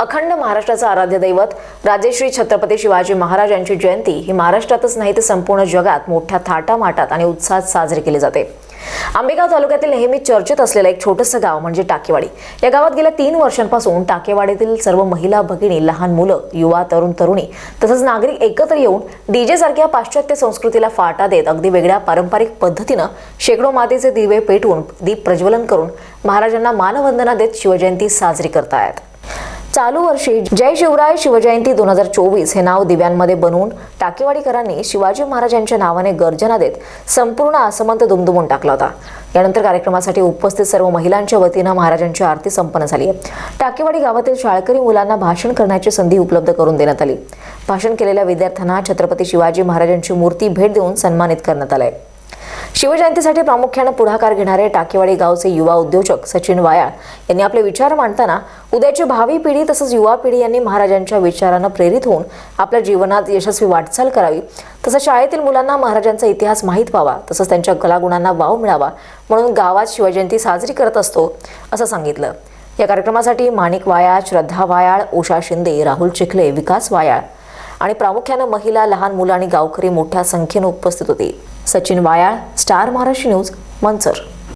अखंड महाराष्ट्राचा आराध्य दैवत राजश्री छत्रपती शिवाजी महाराज यांची जयंती ही महाराष्ट्रातच नाही तर संपूर्ण जगात मोठ्या थाटामाटात आणि उत्साहात साजरी केली जाते। आंबेगाव तालुक्यातील नेहमी चर्चेत असलेलं एक छोटंसं गाव म्हणजे टाकेवाडी। या गावात गेल्या 3 वर्षांपासून टाकेवाडीतील सर्व महिला भगिनी, लहान मुलं, युवा, तरुण तरुणी तसंच नागरिक एकत्र येऊन डीजे सारख्या पाश्चात्य संस्कृतीला फाटा देत अगदी वेगळ्या पारंपरिक पद्धतीनं शेकडो मातीचे दिवे पेटवून दीप प्रज्वलन करून महाराजांना मानवंदना देत शिवजयंती साजरी करतायत। चालू वर्षी जय शिवराय शिवजयंती 2024 हे नाव दिव्यांमध्ये बनवून टाकेवाडीकरांनी शिवाजी महाराजांच्या नावाने गर्जना देत संपूर्ण आसमंत दुमदुमून टाकला होता। यानंतर कार्यक्रमासाठी उपस्थित सर्व महिलांच्या वतीनं महाराजांची आरती संपन्न झाली आहे। टाकेवाडी गावातील शाळकरी मुलांना भाषण करण्याची संधी उपलब्ध करून देण्यात आली। भाषण केलेल्या विद्यार्थ्यांना छत्रपती शिवाजी महाराजांची मूर्ती भेट देऊन सन्मानित करण्यात आले। शिवजयंतीसाठी प्रामुख्याने पुढाकार घेणारे टाकेवाडी गावचे युवा उद्योजक सचिन वायाळ यांनी आपले विचार मांडताना उद्याची भावी पिढी तसंच युवा पिढी यांनी महाराजांच्या विचारांना प्रेरित होऊन आपल्या जीवनात यशस्वी वाटचाल करावी, तसंच शाळेतील मुलांना महाराजांचा इतिहास माहीत व्हावा, तसंच त्यांच्या कलागुणांना वाव मिळावा म्हणून गावात शिवजयंती साजरी करत असतो असं सांगितलं। या कार्यक्रमासाठी माणिक वायाळ, श्रद्धा वायाळ, उषा शिंदे, राहुल चिखले, विकास वायाळ आणि प्रामुख्याने महिला, लहान मुलं आणि गावकरी मोठ्या संख्येने उपस्थित होते। Sachin Wayal, star Maharashtra news, Manchar.